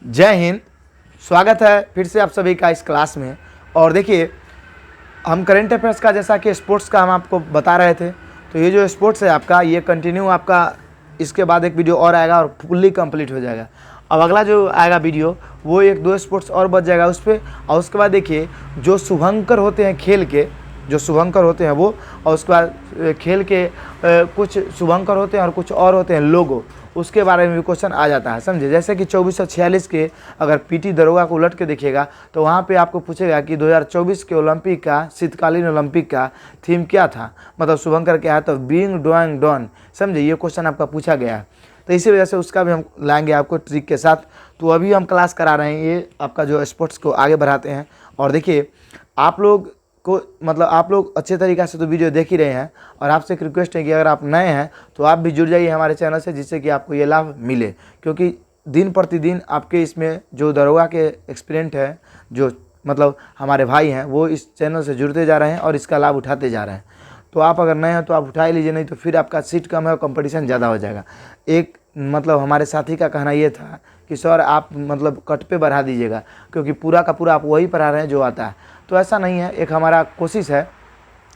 जय हिंद। स्वागत है फिर से आप सभी का इस क्लास में। और देखिए, हम करेंट अफेयर्स का जैसा कि स्पोर्ट्स का हम आपको बता रहे थे, तो ये जो स्पोर्ट्स है आपका, ये कंटिन्यू आपका इसके बाद एक वीडियो और आएगा और फुल्ली कंप्लीट हो जाएगा। अब अगला जो आएगा वीडियो वो एक दो स्पोर्ट्स और बच जाएगा उस पर। और उसके बाद देखिए, जो शुभंकर होते हैं खेल के, जो शुभंकर होते हैं वो, और उसके बाद खेल के कुछ शुभंकर होते हैं और कुछ और होते हैं लोगो, उसके बारे में भी क्वेश्चन आ जाता है, समझे। जैसे कि 2446 के अगर पीटी दरोगा को उलट के देखिएगा तो वहाँ पे आपको पूछेगा कि 2024 के ओलंपिक का, शीतकालीन ओलंपिक का थीम क्या था, मतलब शुभंकर क्या है, तो बीइंग डूइंग डॉन, समझे। ये क्वेश्चन आपका पूछा गया है, तो इसी वजह से उसका भी हम लाएंगे आपको ट्रिक के साथ। तो अभी हम क्लास करा रहे हैं, ये आपका जो स्पोर्ट्स को आगे बढ़ाते हैं। और देखिए, आप लोग को मतलब आप लोग अच्छे तरीक़े से तो वीडियो देख ही रहे हैं, और आपसे एक रिक्वेस्ट है कि अगर आप नए हैं तो आप भी जुड़ जाइए हमारे चैनल से, जिससे कि आपको ये लाभ मिले। क्योंकि दिन प्रतिदिन आपके इसमें जो दरोगा के एक्सपीरियंट है, जो मतलब हमारे भाई हैं, वो इस चैनल से जुड़ते जा रहे हैं और इसका लाभ उठाते जा रहे हैं। तो आप अगर नए हैं तो आप उठा ही लीजिए, नहीं तो फिर आपका सीट कम है और कंपटीशन ज़्यादा हो जाएगा। एक मतलब हमारे साथी का कहना ये था कि सर आप मतलब कट पे बढ़ा दीजिएगा, क्योंकि पूरा का पूरा आप वही पढ़ा रहे हैं जो आता है। तो ऐसा नहीं है, एक हमारा कोशिश है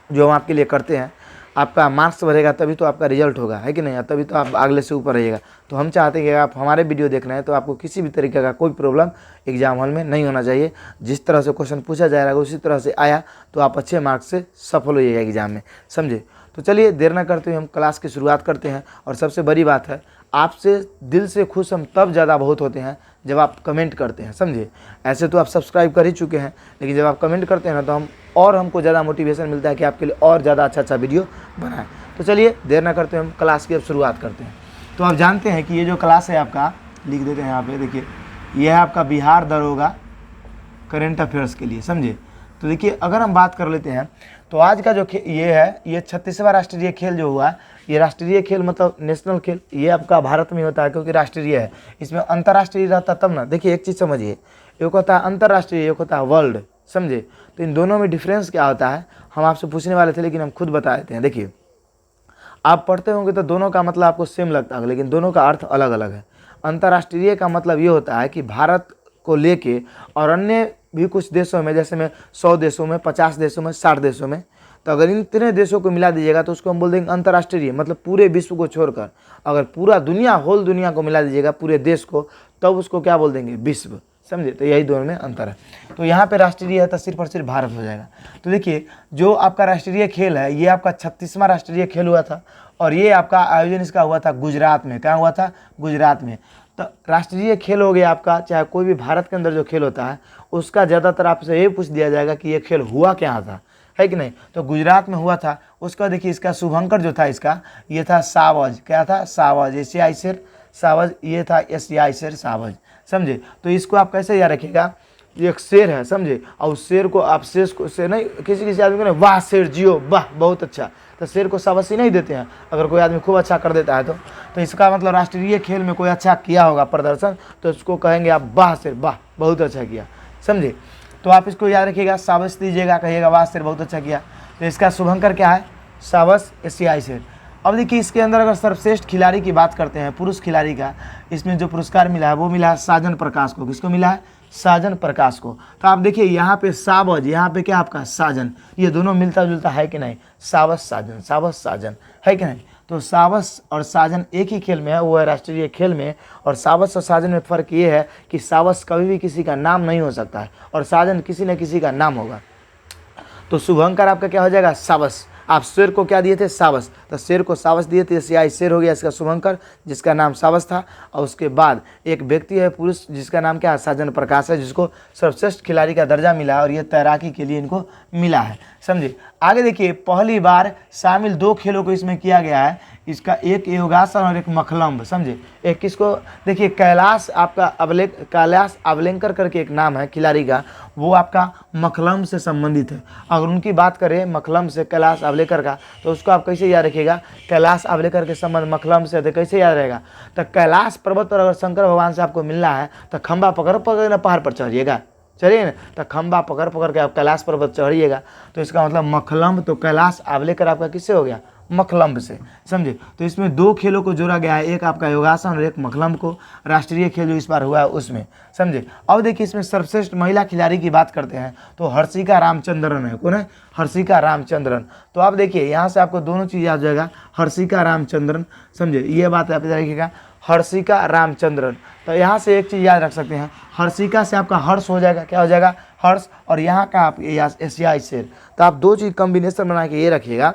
जो हम आपके लिए करते हैं। आपका मार्क्स बढ़ेगा तभी तो आपका रिजल्ट होगा, है कि नहीं, तभी तो आप अगले से ऊपर रहिएगा। तो हम चाहते हैं कि आप हमारे वीडियो देख रहे हैं तो आपको किसी भी तरीके का कोई प्रॉब्लम एग्जाम हॉल में नहीं होना चाहिए। जिस तरह से क्वेश्चन पूछा जाएगा उसी तरह से आया तो आप अच्छे मार्क्स से सफल होइएगा एग्जाम में, समझे। तो चलिए देर न करते हुए हम क्लास की शुरुआत करते हैं। और सबसे बड़ी बात है, आपसे दिल से खुश हम तब ज़्यादा बहुत होते हैं जब आप कमेंट करते हैं, समझे। ऐसे तो आप सब्सक्राइब कर ही चुके हैं, लेकिन जब आप कमेंट करते हैं ना तो हमको ज़्यादा मोटिवेशन मिलता है कि आपके लिए और ज़्यादा अच्छा वीडियो बनाएं। तो चलिए देर ना करते हुए हम क्लास की अब शुरुआत करते हैं। तो आप जानते हैं कि ये जो क्लास है आपका, लिख देते हैं यहाँ पे, देखिए ये है आपका बिहार दरोगा करेंट अफेयर्स के लिए, समझे। तो देखिए, अगर हम बात कर लेते हैं तो आज का जो ये है, ये 36वां राष्ट्रीय खेल जो हुआ, ये राष्ट्रीय खेल मतलब नेशनल खेल, ये आपका भारत में होता है क्योंकि राष्ट्रीय है। इसमें अंतर्राष्ट्रीय रहता तब ना। देखिए एक चीज़ समझिए, एक होता है अंतर्राष्ट्रीय, एक होता है वर्ल्ड, समझे। तो इन दोनों में डिफरेंस क्या होता है हम आपसे पूछने वाले थे, लेकिन हम खुद बता देते हैं। देखिए, आप पढ़ते होंगे तो दोनों का मतलब आपको सेम लगता है, लेकिन दोनों का अर्थ अलग अलग है। अंतर्राष्ट्रीय का मतलब ये होता है कि भारत को लेके और अन्य भी कुछ देशों में, जैसे में 100 देशों में, 50 देशों में, 60 देशों में, तो अगर इन इतने देशों को मिला दीजिएगा तो उसको हम बोल देंगे अंतर्राष्ट्रीय। मतलब पूरे विश्व को छोड़कर अगर पूरा दुनिया, होल दुनिया को मिला दीजिएगा, पूरे देश को, तब उसको क्या बोल देंगे, विश्व, समझे। तो यही दोनों में अंतर है। तो यहाँ पे राष्ट्रीय है तो सिर्फ और सिर्फ भारत हो जाएगा। तो देखिए, जो आपका राष्ट्रीय खेल है ये आपका 36वां राष्ट्रीय खेल हुआ था, और ये आपका आयोजन इसका हुआ था गुजरात में। क्या हुआ था, गुजरात में। तो राष्ट्रीय खेल हो गया आपका, चाहे कोई भी भारत के अंदर जो खेल होता है उसका ज़्यादातर आपसे ये पूछ दिया जाएगा कि ये खेल हुआ क्या था, है कि नहीं। तो गुजरात में हुआ था। उसका देखिए, इसका शुभंकर जो था इसका, ये था सावज। क्या था, सावज, एशियाई शेर सावज, ये था एशियाई शेर सावज, समझे। तो इसको आप कैसे याद रखिएगा, एक शेर है, समझे। और उस शेर को आप शेर नहीं, किसी किसी आदमी को नहीं, वाह शेर जियो, वाह बहुत अच्छा, तो शेर को शाबाशी नहीं देते हैं अगर कोई आदमी खूब अच्छा कर देता है तो इसका मतलब राष्ट्रीय खेल में कोई अच्छा किया होगा प्रदर्शन, तो उसको कहेंगे आप वाह शेर, वाह बहुत अच्छा किया, समझे। तो आप इसको याद रखिएगा, शाबाश दीजिएगा, कहिएगा वाह शेर बहुत अच्छा किया। तो इसका शुभंकर क्या है, शाबाश एशियाई शेर। अब देखिए, इसके अंदर अगर सर्वश्रेष्ठ खिलाड़ी की बात करते हैं, पुरुष खिलाड़ी का, इसमें जो पुरस्कार मिला है वो मिला है साजन प्रकाश को। किसको मिला है, साजन प्रकाश को। तो आप देखिए यहाँ पे सावज, यहाँ पे क्या आपका साजन, ये दोनों मिलता जुलता है कि नहीं, सावज साजन, सावज साजन, है कि नहीं। तो सावज और साजन एक ही खेल में है, वो है राष्ट्रीय खेल में। और सावज और साजन में फ़र्क ये है कि सावज कभी भी किसी का नाम नहीं हो सकता है, और साजन किसी न किसी का नाम होगा। तो शुभंकर आपका क्या हो जाएगा, सावस। आप शेर को क्या दिए थे, सावस, तो शेर को सावस दिए थे, एशियाई शेर हो गया इसका शुभंकर, जिसका नाम सावस था। और उसके बाद एक व्यक्ति है पुरुष, जिसका नाम क्या है, साजन प्रकाश है, जिसको सर्वश्रेष्ठ खिलाड़ी का दर्जा मिला है, और ये तैराकी के लिए इनको मिला है, समझे। आगे देखिए, पहली बार शामिल 2 खेलों को इसमें किया गया है, इसका एक योगासन और एक मखलम्ब, समझे। एक किसको, देखिए कैलाश आपका कैलाश अवलेंकर करके एक नाम है खिलाड़ी का, वो आपका मखलम्ब से संबंधित है। अगर उनकी बात करें मखलम्ब से, कैलाश अवलेकर का, तो उसको आप कैसे याद रखिएगा, कैलाश अवलेकर के संबंध मखलम्ब से, तो कैसे याद रहेगा। तो कैलाश पर्वत पर अगर शंकर भगवान से आपको मिलना है तो खंबा पकड़ पकड़ ना पहाड़ पर चढ़िएगा, चलिए ना, तो खंबा पकड़ पकड़ के आप कैलाश पर्वत चढ़िएगा। तो इसका मतलब मखलम्ब तो कैलाश अवलेकर आपका किससे हो गया, मखलम्ब से, समझे। तो इसमें 2 खेलों को जोड़ा गया है, एक आपका योगासन और एक मखलम्ब को, राष्ट्रीय खेल जो इस बार हुआ है उसमें, समझे। अब देखिए इसमें सर्वश्रेष्ठ महिला खिलाड़ी की बात करते हैं तो हर्षिका रामचंद्रन है। कौन है? हर्षिका रामचंद्रन। तो आप देखिए यहाँ से आपको दोनों चीज़ याद हो जाएगा, हर्षिका रामचंद्रन, समझे, ये बात आप देखिएगा, हर्षिका रामचंद्रन। तो यहाँ से एक चीज़ याद रख सकते हैं, हर्षिका से आपका हर्ष हो जाएगा, क्या हो जाएगा? हर्ष, और यहाँ का आप एशियाई शेर। तो आप 2 चीज़ कॉम्बिनेशन बना के ये रखिएगा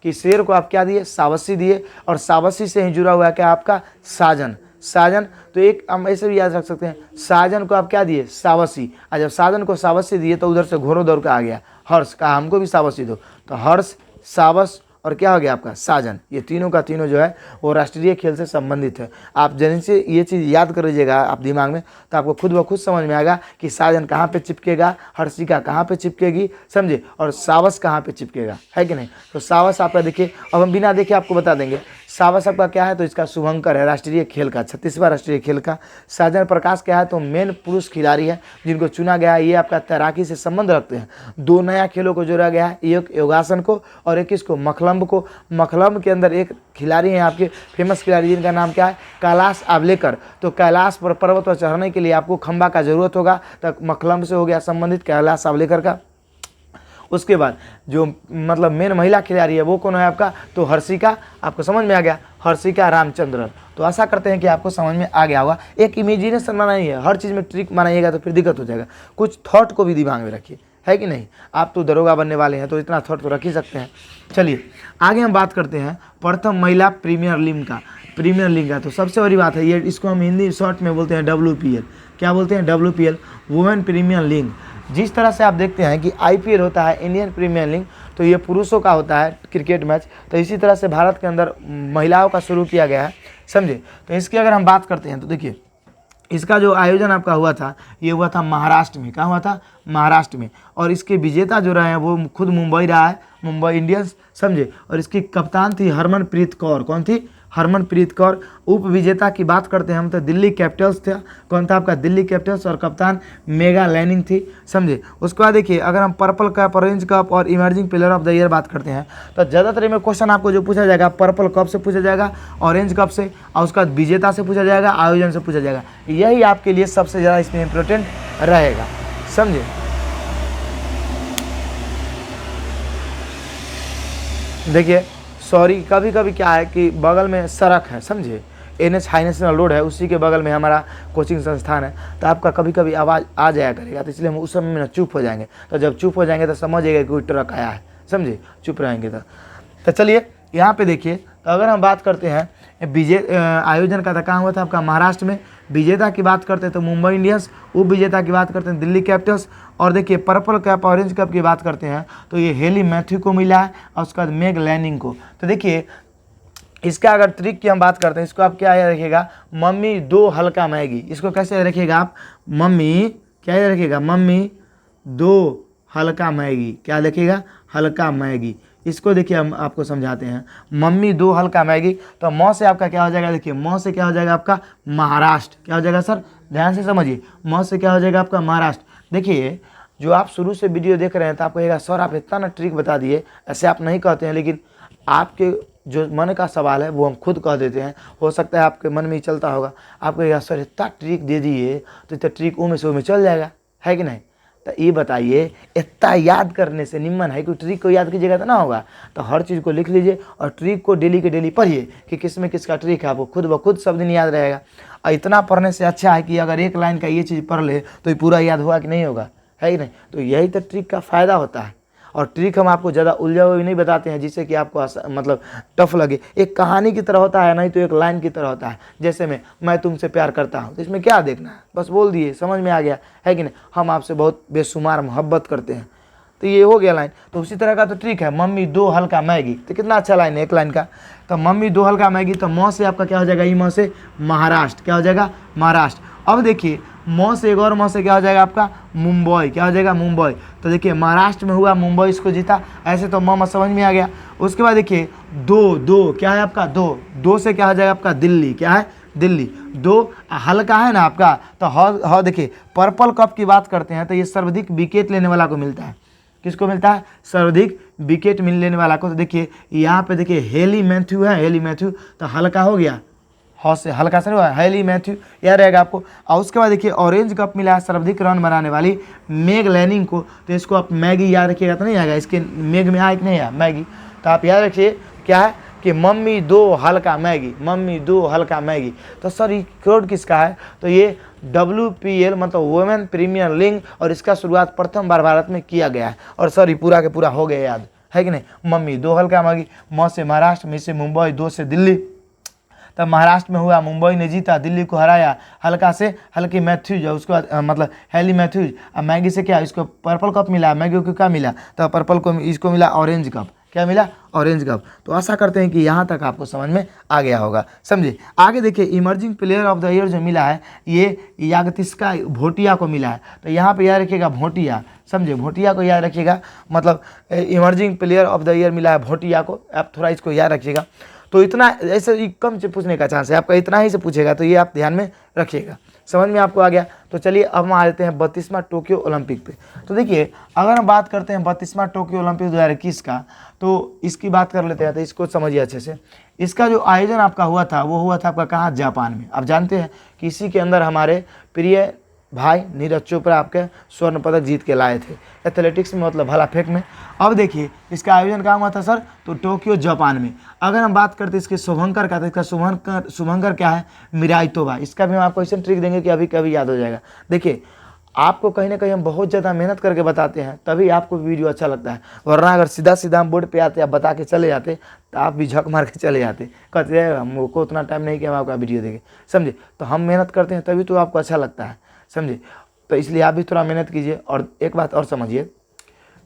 कि शेर को आप क्या दिए? सावसी दिए, और सावसी से ही जुड़ा हुआ है क्या आपका? साजन। साजन, तो एक हम ऐसे भी याद रख सकते हैं, साजन को आप क्या दिए? सावसी। और जब साजन को सावसी दिए तो उधर से घोड़ों दौड़ के आ गया हर्ष, कहा हमको भी सावसी दो, तो हर्ष, सावस और क्या हो गया आपका? साजन। ये तीनों का तीनों जो है वो राष्ट्रीय खेल से संबंधित है। आप जैसे ये चीज़ याद कर लीजिएगा आप दिमाग में, तो आपको खुद ब खुद समझ में आएगा कि साजन कहाँ पे चिपकेगा, हर्षिका कहाँ पे चिपकेगी, समझे, और सावस कहाँ पे चिपकेगा, है कि नहीं। तो सावस आपका देखिए, अब हम बिना देखे आपको बता देंगे सावस आपका क्या है, तो इसका शुभंकर है राष्ट्रीय खेल का, 36वां राष्ट्रीय खेल का। साजन प्रकाश क्या है, तो मेन पुरुष खिलाड़ी है जिनको चुना गया है, ये आपका तैराकी से संबंध रखते हैं। 2 नया खेलों को जोड़ा गया है, एक योगासन को और एक किसको? मखलम्ब को। मखलम्ब के अंदर एक खिलाड़ी हैं आपके फेमस खिलाड़ी जिनका नाम क्या है? कैलाश आवलेकर। तो कैलाश पर पर्वत पर चढ़ने के लिए आपको खंबा का जरूरत होगा, तो मखलम्ब से हो गया संबंधित कैलाश आवलेकर का। उसके बाद जो मतलब मेन महिला खिलाड़ी है वो कौन है आपका? तो हर्षिका, आपको समझ में आ गया, हर्षिका रामचंद्रन। तो आशा करते हैं कि आपको समझ में आ गया होगा। एक इमेजिनेशन बनाइए, हर चीज़ में ट्रिक बनाइएगा तो फिर दिक्कत हो जाएगा। कुछ थॉट को भी दिमाग में रखिए, है कि नहीं। आप तो दरोगा बनने वाले हैं तो इतना थॉट तो रख ही सकते हैं। चलिए आगे हम बात करते हैं प्रथम महिला प्रीमियर लीग का। प्रीमियर लीग का तो सबसे बड़ी बात है ये, इसको हम हिंदी शॉर्ट में बोलते हैं WPL। क्या बोलते हैं? WPL, women premiere league. जिस तरह से आप देखते हैं कि IPL होता है, इंडियन प्रीमियर लीग, तो ये पुरुषों का होता है क्रिकेट मैच, तो इसी तरह से भारत के अंदर महिलाओं का शुरू किया गया है, समझे। तो इसकी अगर हम बात करते हैं तो देखिए इसका जो आयोजन आपका हुआ था ये हुआ था महाराष्ट्र में। कहाँ हुआ था? महाराष्ट्र में। और इसके विजेता जो रहे हैं वो खुद मुंबई रहा है, मुंबई इंडियंस, समझे। और इसकी कप्तान थी हरमनप्रीत कौर। कौन थी? हरमनप्रीत कौर। उप विजेता की बात करते हैं हम तो दिल्ली कैपिटल्स था। कौन था आपका? दिल्ली कैपिटल्स, और कप्तान मेगा लैनिंग थी, समझे। उसके बाद देखिए अगर हम पर्पल कप, ऑरेंज कप और emerging player of the year बात करते हैं तो ज़्यादातर में क्वेश्चन आपको जो पूछा जाएगा पर्पल कप से पूछा जाएगा, ऑरेंज कप से, और उसका विजेता से पूछा जाएगा, आयोजन से पूछा जाएगा। यही आपके लिए सबसे ज़्यादा इसमें इंपॉर्टेंट रहेगा, समझे। देखिए सॉरी, कभी कभी क्या है कि बगल में सड़क है, समझे, NH हाई नेशनल रोड है, उसी के बगल में हमारा कोचिंग संस्थान है, तो आपका कभी कभी आवाज़ आ जाया करेगा, तो इसलिए हम उस समय में चुप हो जाएंगे। तो जब चुप हो जाएंगे तो समझिएगा कि कोई ट्रक आया है, समझे, चुप रहेंगे तो चलिए यहाँ पे देखिए। तो अगर हम बात करते हैं आयोजन का, तो कहाँ हुआ था आपका? महाराष्ट्र में। विजेता की बात करते हैं तो मुंबई इंडियंस, उप विजेता की बात करते हैं दिल्ली कैपिटल्स, और देखिए पर्पल कप, ऑरेंज कप की बात करते हैं तो ये हेली मैथ्यू को मिला है, और उसके बाद मेग लैनिंग को। तो देखिए इसका अगर ट्रिक की हम बात करते हैं, इसको आप क्या याद रखिएगा? मम्मी 2 हल्का मैगी। इसको कैसे याद रखिएगा आप? मम्मी क्या याद रखिएगा? मम्मी 2 हल्का मैगी। क्या देखिएगा? हल्का मैगी। इसको देखिए हम आपको समझाते हैं, मम्मी 2 हल्का मैगी। तो मौ से आपका क्या हो जाएगा? देखिए मौ से क्या हो जाएगा आपका? महाराष्ट्र। क्या हो जाएगा सर? ध्यान से समझिए, मौ से क्या हो जाएगा आपका? महाराष्ट्र। देखिए जो आप शुरू से वीडियो देख रहे हैं तो आपको कहेगा सर आप इतना ना ट्रिक बता दिए, ऐसे आप नहीं कहते हैं, लेकिन आपके जो मन का सवाल है वो हम खुद कह देते हैं। हो सकता है आपके मन में ही चलता होगा, आप कहेगा सर इतना ट्रिक दे दिए तो इतना ट्रिक में से में चल जाएगा, है कि नहीं। तो ये बताइए इतना याद करने से निम्न है कि ट्रिक को याद कीजिएगा तो ना होगा। तो हर चीज़ को लिख लीजिए और ट्रिक को डेली के डेली पढ़िए कि किस में किसका ट्रिक है, आपको खुद ब खुद सब दिन याद रहेगा। और इतना पढ़ने से अच्छा है कि अगर एक लाइन का ये चीज़ पढ़ ले तो ये पूरा याद हुआ कि नहीं होगा, है कि नहीं। तो यही तो ट्रिक का फ़ायदा होता है। और ट्रिक हम आपको ज़्यादा उलझा हुआ भी नहीं बताते हैं जिससे कि आपको मतलब टफ लगे। एक कहानी की तरह होता है, नहीं तो एक लाइन की तरह होता है। जैसे मैं तुमसे प्यार करता हूँ, तो इसमें क्या देखना है, बस बोल दिए, समझ में आ गया, है कि नहीं। हम आपसे बहुत बेशुमार मोहब्बत करते हैं, तो ये हो गया लाइन। तो उसी तरह का तो ट्रिक है, मम्मी 2 हल्का मैगी। तो कितना अच्छा लाइन है एक लाइन का। तो मम्मी 2 हल्का मैगी, तो मौ से आपका क्या हो जाएगा? ई मौ से महाराष्ट्र। क्या हो जाएगा? महाराष्ट्र। अब देखिए मौ से एक और मौ से क्या हो जाएगा आपका? मुंबई। क्या हो जाएगा? मुंबई। तो देखिए महाराष्ट्र में हुआ, मुंबई इसको जीता। ऐसे तो मौ समझ में आ गया। उसके बाद देखिए 2 क्या है आपका? 2 से क्या हो जाएगा आपका? दिल्ली। क्या है? दिल्ली। 2 हल्का है ना आपका, तो हाँ देखिए पर्पल कप की बात करते हैं तो ये सर्वाधिक विकेट लेने वाला को मिलता है। किसको मिलता है? सर्वाधिक विकेट मिल लेने वाला को, तो देखिए यहाँ पे देखिए हेली मैथ्यू है, हेली मैथ्यू तो हल्का हो गया, हौस से हल्का से नहीं हुआ, हेली मैथ्यू याद रहेगा आपको। और उसके बाद देखिए ऑरेंज कप मिला है सर्वाधिक रन बनाने वाली मेग लैनिंग को, तो इसको आप मैगी याद रखिएगा तो नहीं आएगा, इसके मेग में आया कि नहीं आया मैगी, तो आप याद रखिए क्या है कि मम्मी 2 हल्का मैगी, मम्मी 2 हल्का मैगी। तो सर ये रिकॉर्ड किसका है, तो ये WPL मतलब वुमेन प्रीमियर लीग, और इसका शुरुआत प्रथम बार भारत में किया गया है। और सर ये पूरा के पूरा हो गया याद है कि नहीं, मम्मी 2 हल्का मैगी, म से महाराष्ट्र, में से मुंबई, 2 से दिल्ली, तब महाराष्ट्र में हुआ, मुंबई ने जीता, दिल्ली को हराया, हल्का से हल्की मैथ्यूज, उसके बाद मतलब हेली मैथ्यूज। अब मैगी से क्या, इसको पर्पल कप मिला, मैगी को क्या मिला, तो पर्पल को इसको मिला ऑरेंज कप, क्या मिला, ऑरेंज कप। तो आशा करते हैं कि यहाँ तक आपको समझ में आ गया होगा, समझे। आगे देखिए emerging player of the year जो मिला है ये यागतिस्का भोटिया को मिला है, तो यहाँ पे याद रखिएगा भोटिया, समझे, भोटिया को याद रखिएगा, मतलब emerging player of the year मिला है भोटिया को, आप थोड़ा इसको याद रखिएगा। तो इतना ऐसे कम से पूछने का चांस है आपका, इतना ही से पूछेगा, तो ये आप ध्यान में रखिएगा, समझ में आपको आ गया। तो चलिए अब हम आ जाते हैं 32वां टोक्यो ओलंपिक पे। तो देखिए अगर हम बात करते हैं 32वां टोक्यो ओलंपिक 2021 का, तो इसकी बात कर लेते हैं, तो इसको समझिए अच्छे से। इसका जो आयोजन आपका हुआ था वो हुआ था आपका कहाँ, जापान में। आप जानते हैं कि इसी के अंदर हमारे प्रिय भाई नीरज चोपड़ा आपके स्वर्ण पदक जीत के लाए थे एथलेटिक्स में, मतलब भाला फेंक में। अब देखिए इसका आयोजन कहाँ हुआ था सर, तो टोक्यो जापान में। अगर हम बात करते हैं इसके शुभंकर का, तो इसका शुभंकर क्या है, मिराई तोबा। इसका भी हम आपको ऐसे ट्रिक देंगे कि अभी कभी याद हो जाएगा। देखिए आपको कहीं ना कहीं हम बहुत ज़्यादा मेहनत करके बताते हैं, तभी आपको वीडियो अच्छा लगता है, वरना अगर सीधा सीधा हम बोर्ड पे आते या बता के चले जाते तो आप भी झक मार के चले जाते, कहते हैं हमको उतना टाइम नहीं कि हम आपका वीडियो देखें, समझे। तो हम मेहनत करते हैं तभी तो आपको अच्छा लगता है, समझे। तो इसलिए आप भी थोड़ा मेहनत कीजिए। और एक बात और समझिए,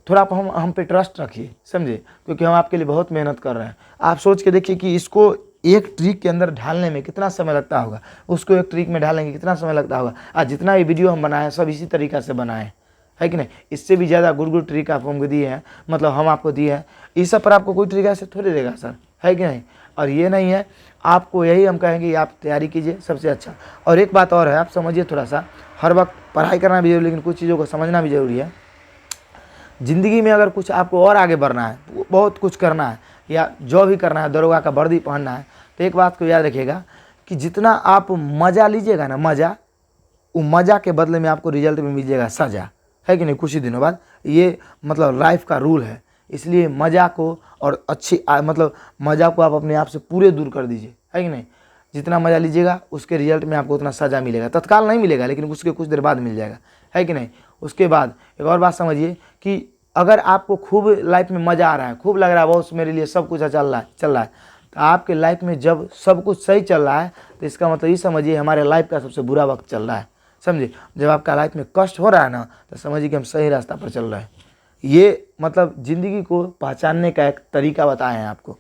थोड़ा आप हम पे ट्रस्ट रखिए, समझे, क्योंकि हम आपके लिए बहुत मेहनत कर रहे हैं। आप सोच के देखिए कि इसको एक ट्रिक के अंदर ढालने में कितना समय लगता होगा, उसको एक ट्रिक में ढालने में कितना समय लगता होगा। आज जितना ये वीडियो हम बनाए सब इसी तरीक़ा से बनाए है कि नहीं, इससे भी ज़्यादा गुड गुड ट्रिक आप हमको दिए हैं, मतलब हम आपको दिए हैं। इस सब पर आपको कोई तरीका से थोड़ी देगा सर, है कि नहीं। और ये नहीं है, आपको यही हम कहेंगे आप तैयारी कीजिए सबसे अच्छा। और एक बात और है, आप समझिए थोड़ा सा, हर वक्त पढ़ाई करना भी जरूरी, लेकिन कुछ चीज़ों को समझना भी ज़रूरी है। ज़िंदगी में अगर कुछ आपको और आगे बढ़ना है, बहुत कुछ करना है, या जो भी करना है, दरोगा का वर्दी पहनना है, तो एक बात को याद रखिएगा कि जितना आप मज़ा लीजिएगा ना, मज़ा, वो मज़ा के बदले में आपको रिजल्ट में मिल जाएगा सज़ा, है कि नहीं, कुछ ही दिनों बाद। ये मतलब लाइफ का रूल है, इसलिए मज़ा को और अच्छी मतलब मज़ा को आप अपने आप से पूरे दूर कर दीजिए, है कि नहीं। जितना मज़ा लीजिएगा उसके रिजल्ट में आपको उतना सज़ा मिलेगा, तत्काल नहीं मिलेगा लेकिन उसके कुछ देर बाद मिल जाएगा, है कि नहीं। उसके बाद एक और बात समझिए कि अगर आपको खूब लाइफ में मज़ा आ रहा है, खूब लग रहा है बहुत मेरे लिए सब कुछ चल रहा है, तो आपके लाइफ में जब सब कुछ सही चल रहा है तो इसका मतलब ये समझिए हमारे लाइफ का सबसे बुरा वक्त चल रहा है, समझिए। जब आपका लाइफ में कष्ट हो रहा है ना, तो समझिए कि हम सही रास्ता पर चल रहे हैं। ये मतलब ज़िंदगी को पहचानने का एक तरीका बताए हैं आपको।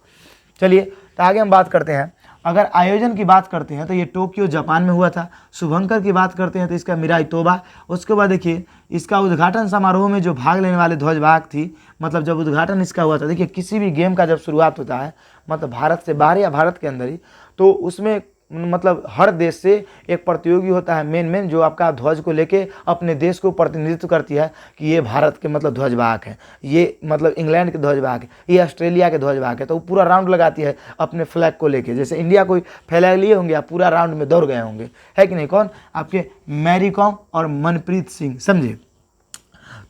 चलिए तो आगे हम बात करते हैं। अगर आयोजन की बात करते हैं तो ये टोक्यो जापान में हुआ था। शुभंकर की बात करते हैं तो इसका मिराई तोबा। उसके बाद देखिए इसका उद्घाटन समारोह में जो भाग लेने वाले ध्वजवाहक थी, मतलब जब उद्घाटन इसका हुआ था, देखिए किसी भी गेम का जब शुरुआत होता है, मतलब भारत से बाहर या भारत के अंदर ही, तो उसमें मतलब हर देश से एक प्रतियोगी होता है मेन जो आपका ध्वज को लेके अपने देश को प्रतिनिधित्व करती है कि ये भारत के मतलब ध्वजवाहक है, ये मतलब इंग्लैंड के ध्वजवाहक है, ये ऑस्ट्रेलिया के ध्वजवाहक है। तो वो पूरा राउंड लगाती है अपने फ्लैग को लेके, जैसे इंडिया कोई फ्लैग लिए होंगे आप पूरा राउंड में दौड़ गए होंगे, है कि नहीं। कौन, आपके मैरी कॉम और मनप्रीत सिंह, समझे।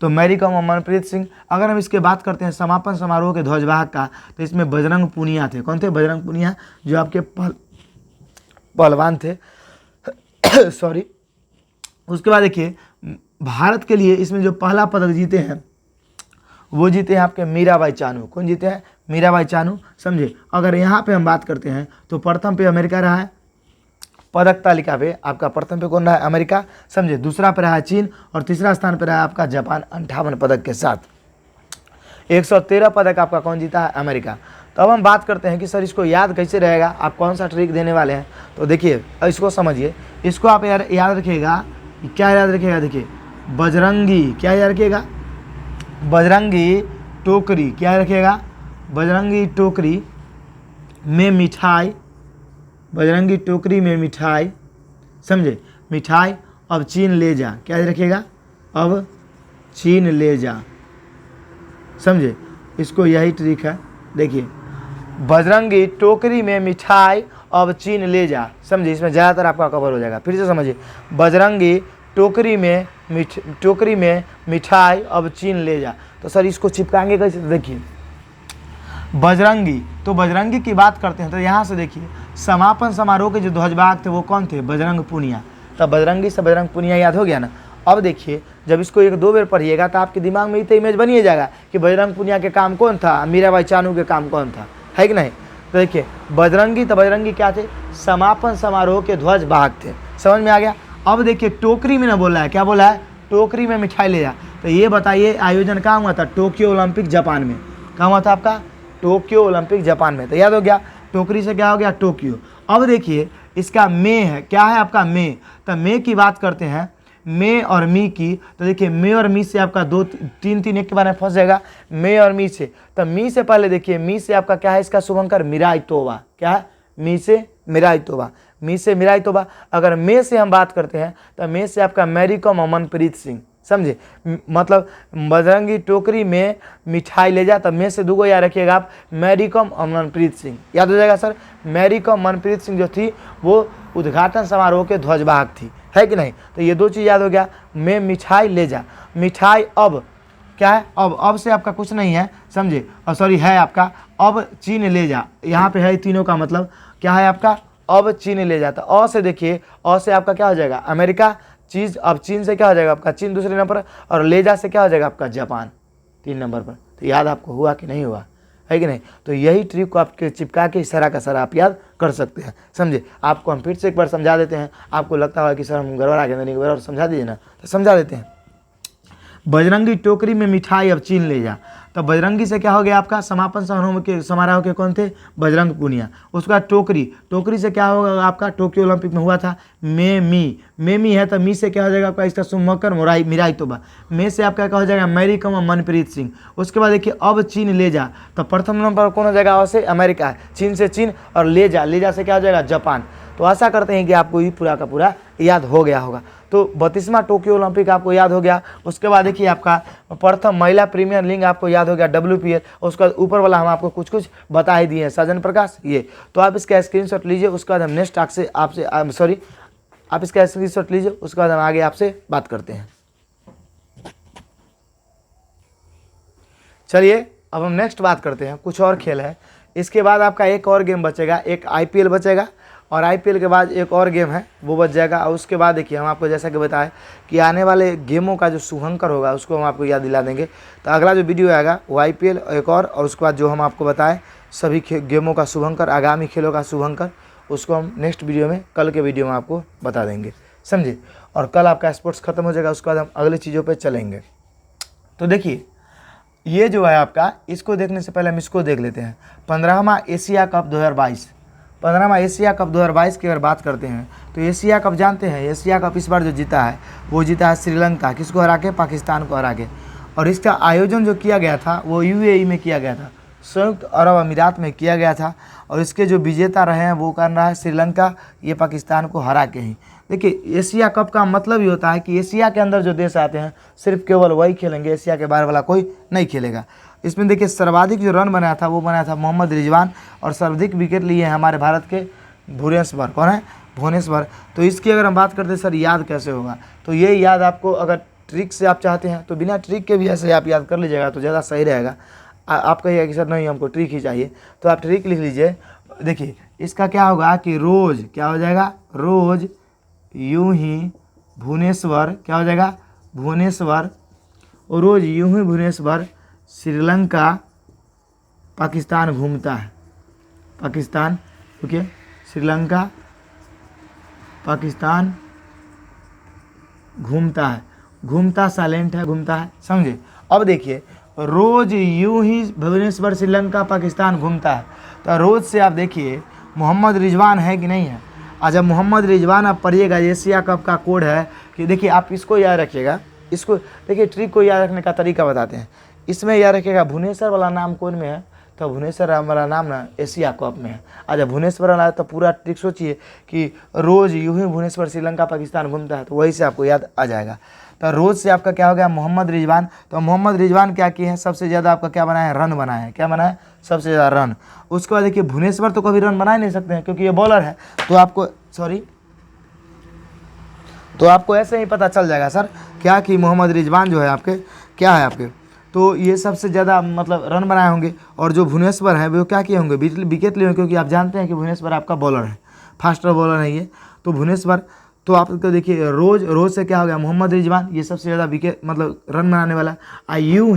तो मैरी कॉम और मनप्रीत सिंह। अगर हम इसके बात करते हैं समापन समारोह के ध्वजवाहक का, तो इसमें बजरंग पूनिया थे। कौन थे, बजरंग पूनिया, जो आपके पहलवान थे सॉरी। उसके बाद देखिए भारत के लिए इसमें जो पहला पदक जीते हैं वो जीते हैं आपके मीराबाई चानू। कौन जीते हैं, मीराबाई चानू, समझे। अगर यहाँ पे हम बात करते हैं तो प्रथम पे अमेरिका रहा है, पदक तालिका पे आपका प्रथम पे कौन रहा है, अमेरिका, समझे। दूसरा पे रहा है चीन और तीसरा स्थान पे रहा है आपका जापान 58 पदक के साथ। 113 पदक आपका कौन जीता है, अमेरिका। तो अब हम बात करते हैं कि सर इसको याद कैसे रहेगा, आप कौन सा ट्रिक देने वाले हैं। तो देखिए इसको समझिए, इसको आप याद रखिएगा। क्या याद रखिएगा, देखिए बजरंगी, क्या याद रखिएगा, बजरंगी टोकरी, क्या रखिएगा, बजरंगी टोकरी में मिठाई, बजरंगी टोकरी में मिठाई, समझे, मिठाई अब चीन ले जा, क्या याद रखिएगा, अब चीन ले जा, समझे। इसको यही ट्रिक है। देखिए, बजरंगी टोकरी में मिठाई अब चीन ले जा, समझिए इसमें ज़्यादातर आपका कवर हो जाएगा। फिर से समझिए, बजरंगी टोकरी में मिठाई अब चीन ले जा। तो सर इसको चिपकाएंगे कैसे? तो देखिए, बजरंगी, तो बजरंगी की बात करते हैं तो यहाँ से देखिए, समापन समारोह के जो ध्वजवाहक थे वो कौन थे? बजरंग पुनिया। तब बजरंगी से बजरंग पुनिया याद हो गया ना। अब देखिए, जब इसको 1-2 बार पढ़िएगा तो आपके दिमाग में तो इमेज बनिए जाएगा कि बजरंग पुनिया के काम कौन था, मीराबाई चानू के काम कौन था, है कि नहीं। तो देखिए, बजरंगी, तो बजरंगी क्या थे? समापन समारोह के ध्वजवाहक थे। समझ में आ गया। अब देखिए, टोकरी में ना बोला है, क्या बोला है? टोकरी में मिठाई ले जा। तो ये बताइए, आयोजन कहाँ हुआ था? टोक्यो ओलंपिक जापान में। कहाँ हुआ था आपका? टोक्यो ओलंपिक जापान में। तो याद हो गया, टोकरी से क्या हो गया? टोक्यो। अब देखिए, इसका मे है, क्या है आपका? मे। तो मे की बात करते हैं, मे और मी की। तो देखिए, मे और मी से आपका 2-3 एक के बारे में फंस जाएगा। मे और मी से, तो मी से पहले देखिए, मी से आपका क्या है? इसका शुभंकर मिराई तोबा। क्या है? मी से मिराई तोबा, मी से मिराई तोबा। अगर मे से हम बात करते हैं तो मे से आपका मैरी कॉम अमनप्रीत सिंह, समझे। मतलब बजरंगी टोकरी में मिठाई ले जा, तब में से 2 याद रखिएगा आप, मैरी कॉम अमनप्रीत सिंह। याद हो जाएगा सर। मैरी कॉम अमनप्रीत सिंह जो थी वो उद्घाटन समारोह के ध्वजवाहक थी, है कि नहीं। तो ये 2 चीज़ याद हो गया। मैं मिठाई ले जा, मिठाई अब क्या है? अब से आपका कुछ नहीं है, समझे। और सॉरी, है आपका अब चीन ले जा। यहाँ पे है तीनों का मतलब क्या है आपका? अब चीन ले जाता। अ से देखिए, अ से आपका क्या हो जाएगा? अमेरिका। चीज़, अब चीन से क्या हो जाएगा आपका? चीन दूसरे नंबर पर। और ले जा से क्या हो जाएगा आपका? जापान 3 नंबर पर। तो याद आपको हुआ कि नहीं हुआ, है कि नहीं। तो यही ट्रिक को आपके चिपका के सारा का सारा आप याद कर सकते हैं, समझे। आपको हम फिर से एक बार समझा देते हैं। आपको लगता होगा कि सर हम गड़बड़ा गए, नहीं गड़बड़ा, समझा दीजिए ना। तो समझा देते हैं। बजरंगी टोकरी में मिठाई अब चीन ले जा। तो बजरंगी से क्या हो गया आपका? समापन समारोह के कौन थे? बजरंग पुनिया। उसके बाद टोकरी, टोकरी से क्या होगा आपका? टोक्यो ओलंपिक में हुआ था। मे मी है, तो मी से क्या हो जाएगा आपका? इसका शुभंकर मिराई तोबा। मे से आपका क्या हो जाएगा? मैरी कॉम मनप्रीत सिंह। उसके बाद देखिए, अब चीन ले जा, तो प्रथम नंबर पर कौन हो जाएगा? वैसे अमेरिका है। चीन से चीन, और ले जा से क्या हो जाएगा? जापान। तो आशा करते हैं कि आपको ये पूरा का पूरा याद हो गया होगा। तो 32वां टोक्यो ओलंपिक आपको याद हो गया। उसके बाद देखिए, आपका प्रथम महिला प्रीमियर लीग आपको याद हो गया, WPL। उसके बाद ऊपर वाला हम आपको कुछ बता ही दिए हैं, सजन प्रकाश ये। तो आप इसका स्क्रीनशॉट लीजिए। उसके बाद हम नेक्स्ट आप इसका स्क्रीनशॉट लीजिए। उसके बाद हम आगे आपसे बात करते हैं। चलिए, अब हम नेक्स्ट बात करते हैं। कुछ और खेल है। इसके बाद आपका एक और गेम बचेगा, एक IPL बचेगा, और IPL के बाद एक और गेम है वो बच जाएगा। और उसके बाद देखिए, हम आपको जैसा कि बताएं कि आने वाले गेमों का जो शुभंकर होगा उसको हम आपको याद दिला देंगे। तो अगला जो वीडियो आएगा वो IPL एक और उसके बाद जो हम आपको बताएं सभी गेमों का शुभंकर, आगामी खेलों का शुभंकर, उसको हम नेक्स्ट वीडियो में, कल के वीडियो में आपको बता देंगे, समझे। और कल आपका स्पोर्ट्स खत्म हो जाएगा। उसके बाद हम अगली चीज़ों पर चलेंगे। तो देखिए, ये जो है आपका, इसको देखने से पहले हम इसको देख लेते हैं। 15वां एशिया कप 2022। 15वां एशिया कप 2022 की अगर बात करते हैं तो एशिया कप जानते हैं, एशिया कप इस बार जो जीता है वो जीता है श्रीलंका। किसको हरा के? पाकिस्तान को हरा के। और इसका आयोजन जो किया गया था वो UAE में किया गया था, संयुक्त अरब अमीरात में किया गया था। और इसके जो विजेता रहे हैं वो कर रहा है श्रीलंका, ये पाकिस्तान को हरा के ही। देखिए, एशिया कप का मतलब ये होता है कि एशिया के अंदर जो देश आते हैं सिर्फ केवल वही खेलेंगे, एशिया के बाहर वाला कोई नहीं खेलेगा। इसमें देखिए, सर्वाधिक जो रन बनाया था वो बनाया था मोहम्मद रिजवान, और सर्वाधिक विकेट लिए हैं हमारे भारत के भुवनेश्वर। कौन है? भुवनेश्वर। तो इसकी अगर हम बात करते हैं सर याद कैसे होगा, तो ये याद आपको अगर ट्रिक से आप चाहते हैं तो बिना ट्रिक के भी ऐसे आप याद कर लीजिएगा तो ज़्यादा सही रहेगा। आप कहिएगा कि सर नहीं हमको ट्रिक ही चाहिए, तो आप ट्रिक लिख लीजिए। देखिए, इसका क्या होगा कि रोज़ क्या हो जाएगा? रोज़ यूं ही भुवनेश्वर, क्या हो जाएगा? भुवनेश्वर। और रोज़ यूं ही भुवनेश्वर श्रीलंका पाकिस्तान घूमता है। पाकिस्तान, ओके, श्रीलंका पाकिस्तान घूमता है। घूमता साइलेंट है, घूमता है, समझे। अब देखिए, रोज़ यूं ही भुवनेश्वर श्रीलंका पाकिस्तान घूमता है। तो रोज़ से आप देखिए मोहम्मद रिजवान है कि नहीं है। और जब मोहम्मद रिजवान आप पढ़िएगा, एशिया कप का कोड है कि देखिए, आप इसको याद रखिएगा। इसको देखिए, ट्रिक को याद रखने का तरीका बताते हैं। इसमें याद रखिएगा भुवनेश्वर वाला नाम कौन में है? तो भुवनेश्वर वाला नाम ना एशिया कप में है। अच्छा, भुवनेश्वर वाला तो पूरा ट्रिक सोचिए कि रोज़ यूं ही भुवनेश्वर श्रीलंका पाकिस्तान घूमता है, तो वही से आपको याद आ जाएगा। तो रोज से आपका क्या हो गया मोहम्मद रिजवान। तो मोहम्मद रिजवान क्या किए हैं, सबसे ज़्यादा आपका क्या बनाया है, रन बनाया है। क्या बनाया है, सबसे ज़्यादा रन। उसके बाद देखिए भुवनेश्वर तो कभी रन बना ही नहीं सकते हैं क्योंकि ये बॉलर है। तो आपको ऐसे ही पता चल जाएगा सर क्या कि मोहम्मद रिजवान जो है आपके क्या है आपके, तो ये सबसे ज़्यादा मतलब रन बनाए होंगे। और जो भुवनेश्वर है वो क्या किए होंगे, विकेट लिए होंगे, क्योंकि आप जानते हैं कि भुवनेश्वर आपका बॉलर है, फास्टर बॉलर है ये। तो भुवनेश्वर तो आपको देखिए रोज से क्या हो गया मोहम्मद रिजवान, ये सबसे ज़्यादा विकेट मतलब रन बनाने वाला। यूं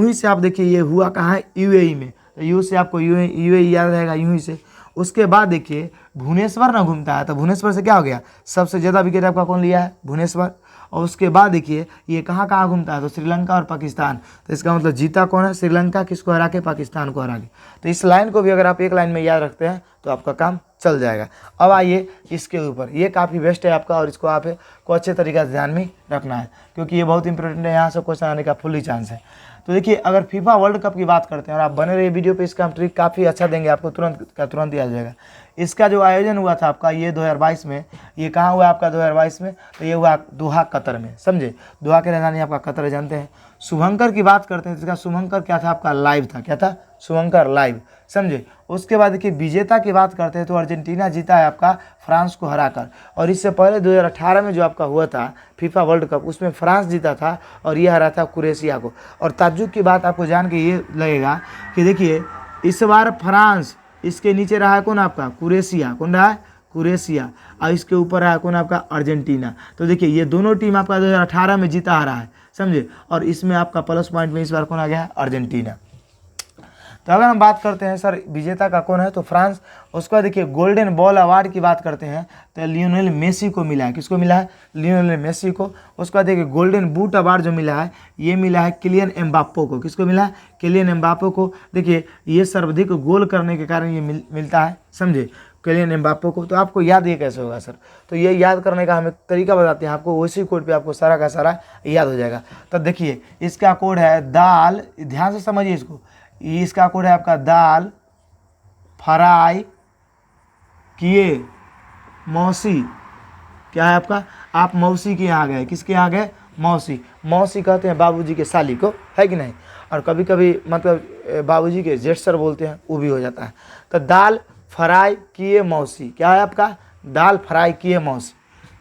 ही से आप देखिए ये हुआ कहाँ है, यूएई में। तो यू से आपको यूएई याद रहेगा, यूं ही से। उसके बाद देखिए भुवनेश्वर ना घूमता है, तो भुवनेश्वर से क्या हो गया, सबसे ज़्यादा विकेट आपका कौन लिया है, भुवनेश्वर। और उसके बाद देखिए ये कहाँ कहाँ घूमता है, तो श्रीलंका और पाकिस्तान। तो इसका मतलब जीता कौन है, श्रीलंका, किसको हरा के, पाकिस्तान को हरा के। तो इस लाइन को भी अगर आप एक लाइन में याद रखते हैं तो आपका काम चल जाएगा। अब आइए इसके ऊपर, ये काफ़ी बेस्ट है आपका और इसको आपको अच्छे तरीके से ध्यान में रखना है क्योंकि ये बहुत इंपॉर्टेंट है, यहाँ से क्वेश्चन आने का फुल्ली चांस है। तो देखिए अगर फीफा वर्ल्ड कप की बात करते हैं और आप बने रहिए वीडियो पे, इसका हम ट्रिक काफ़ी अच्छा देंगे आपको, तुरंत का तुरंत याद जाएगा। इसका जो आयोजन हुआ था आपका ये 2022 में, ये कहाँ हुआ आपका 2022 में, तो ये हुआ दोहा कतर में, समझे। दोहा की राजधानी आपका कतर जानते हैं। शुभंकर की बात करते हैं, इसका शुभंकर क्या था आपका, लाइव था। क्या था, शुभंकर लाइव, समझे। उसके बाद देखिए विजेता की बात करते हैं तो अर्जेंटीना जीता है आपका फ्रांस को हराकर। और इससे पहले 2018 में जो आपका हुआ था फीफा वर्ल्ड कप, उसमें फ्रांस जीता था और ये हरा था क्रोएशिया को। और ताज्जुब की बात आपको जान के ये लगेगा कि देखिए इस बार फ्रांस, इसके नीचे रहा है कौन आपका, क्रोएशिया। कौन रहा है, क्रोएशिया। और इसके ऊपर रहा है कौन आपका, अर्जेंटीना। तो देखिए ये दोनों टीम आपका 2018 में जीता आ रहा है, समझे। और इसमें आपका प्लस पॉइंट में इस बार कौन आ गया है, अर्जेंटीना। तो अगर हम बात करते हैं सर विजेता का कौन है, तो फ्रांस। उसके बाद देखिए गोल्डन बॉल अवार्ड की बात करते हैं तो लियोनेल मेसी को मिला है। किसको मिला है, लियोनेल मेसी को। उसके बाद देखिए गोल्डन बूट अवार्ड जो मिला है ये मिला है किलियन एम्बाप्पे को। किसको मिला है, किलियन एम्बाप्पे को। देखिए ये सर्वाधिक गोल करने के कारण ये मिलता है, समझे, किलियन एम्बाप्पे को। तो आपको याद ये कैसे होगा सर, तो ये याद करने का हम एक तरीका बताते हैं आपको, उसी कोड पे आपको सारा का सारा याद हो जाएगा। तो देखिए इसका कोड है दाल, ध्यान से समझिए इसको, इसका कोड है आपका दाल फ्राई किए मौसी। क्या है आपका, आप मौसी के यहाँ गए, किसके यहाँ गए, मौसी। मौसी कहते हैं बाबूजी के साली को, है कि नहीं। और कभी कभी मतलब बाबूजी के जेठ सर बोलते हैं, वो भी हो जाता है। तो दाल फ्राई किए मौसी, क्या है आपका, दाल फ्राई किए मौसी।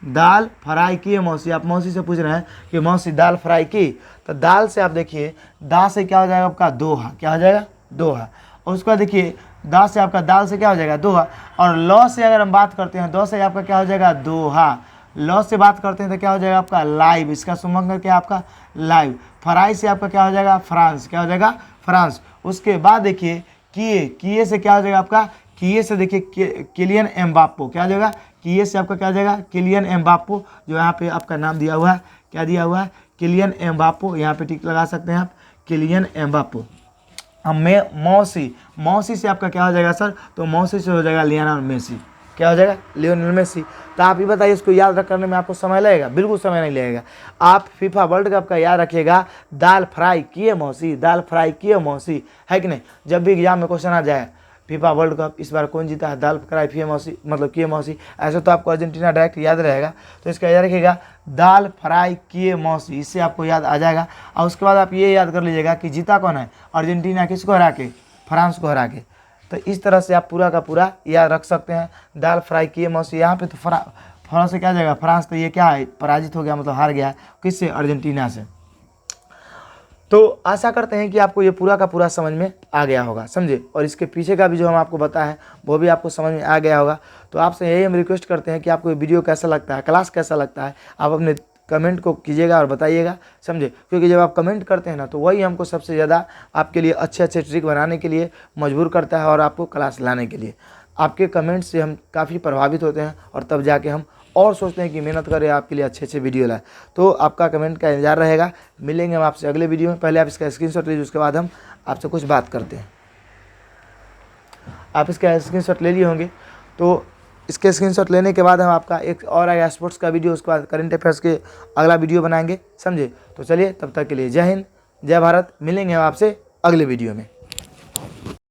दाल फ्राई किए मौसी, आप मौसी से पूछ रहे हैं कि मौसी दाल फ्राई की, तो दाल से आप देखिए दा से क्या हो जाएगा आपका, दोहा। क्या हो जाएगा, दोहा। और उसके बाद देखिए दा से आपका, दाल से क्या हो जाएगा, दोहा। और लॉ से अगर हम बात करते हैं, दो से आपका क्या हो जाएगा, दोहा। लॉ से बात करते हैं तो क्या हो जाएगा आपका, लाइव। इसका शुभंकर क्या आपका, लाइव। फ्राई से आपका क्या हो जाएगा, फ्रांस। क्या हो जाएगा, फ्रांस। उसके बाद देखिए किए से क्या हो जाएगा आपका, किए से देखिए किलियन एम्बाप्पे। क्या हो जाएगा, किए से आपका क्या हो जाएगा, किलियन एम्बाप्पे। जो यहाँ पे आपका नाम दिया हुआ है, क्या दिया हुआ है, किलियन एम्बाप्पे। यहाँ पे टिक लगा सकते हैं आप, किलियन एम्बाप्पे। अब मौसी से आपका क्या हो जाएगा सर, तो मौसी से हो जाएगा लियोनेल मेसी। क्या हो जाएगा, लियोनेल मेसी। तो आप ये बताइए इसको याद करने में आपको समय लगेगा, बिल्कुल समय नहीं लगेगा। आप फीफा वर्ल्ड कप का याद रखिएगा, दाल फ्राई किए मौसी, दाल फ्राई किए मौसी, है कि नहीं। जब भी एग्जाम में क्वेश्चन आ जाए फीफा वर्ल्ड कप इस बार कौन जीता है, दाल फ्राई किए मौसी, मतलब किए मौसी, ऐसे तो आपको अर्जेंटीना डायरेक्ट याद रहेगा। तो इसका याद रखिएगा दाल फ्राई किए मौसी, इससे आपको याद आ जाएगा। और उसके बाद आप ये याद कर लीजिएगा कि जीता कौन है, अर्जेंटीना। किसको हरा के, फ्रांस को हरा के। तो इस तरह से आप पूरा का पूरा याद रख सकते हैं, दाल फ्राई किए मौसी। यहाँ पे तो फ्रांस से क्या जाएगा, फ्रांस। तो ये क्या है, पराजित हो गया, मतलब हार गया, किससे, अर्जेंटीना से। तो आशा करते हैं कि आपको ये पूरा का पूरा समझ में आ गया होगा, समझे। और इसके पीछे का भी जो हम आपको बताएं वो भी आपको समझ में आ गया होगा। तो आपसे यही हम रिक्वेस्ट करते हैं कि आपको ये वीडियो कैसा लगता है, क्लास कैसा लगता है, आप अपने कमेंट को कीजिएगा और बताइएगा, समझे। क्योंकि जब आप कमेंट करते हैं ना तो वही हमको सबसे ज़्यादा आपके लिए अच्छे अच्छे ट्रिक बनाने के लिए मजबूर करता है और आपको क्लास लाने के लिए। आपके कमेंट से हम काफ़ी प्रभावित होते हैं और तब जाके हम और सोचते हैं कि मेहनत करें आपके लिए अच्छे अच्छे वीडियो लाए। तो आपका कमेंट का इंतजार रहेगा। मिलेंगे हम आपसे अगले वीडियो में। पहले आप इसका स्क्रीनशॉट लीजिए, उसके बाद हम आपसे कुछ बात करते हैं। आप इसका स्क्रीनशॉट ले लिए होंगे, तो इसके स्क्रीनशॉट लेने के बाद हम आपका एक और आएगा स्पोर्ट्स का वीडियो, उसके बाद करंट अफेयर्स के अगला वीडियो बनाएंगे, समझे। तो चलिए तब तक के लिए जय हिंद, जय भारत। मिलेंगे हम आपसे अगले वीडियो में।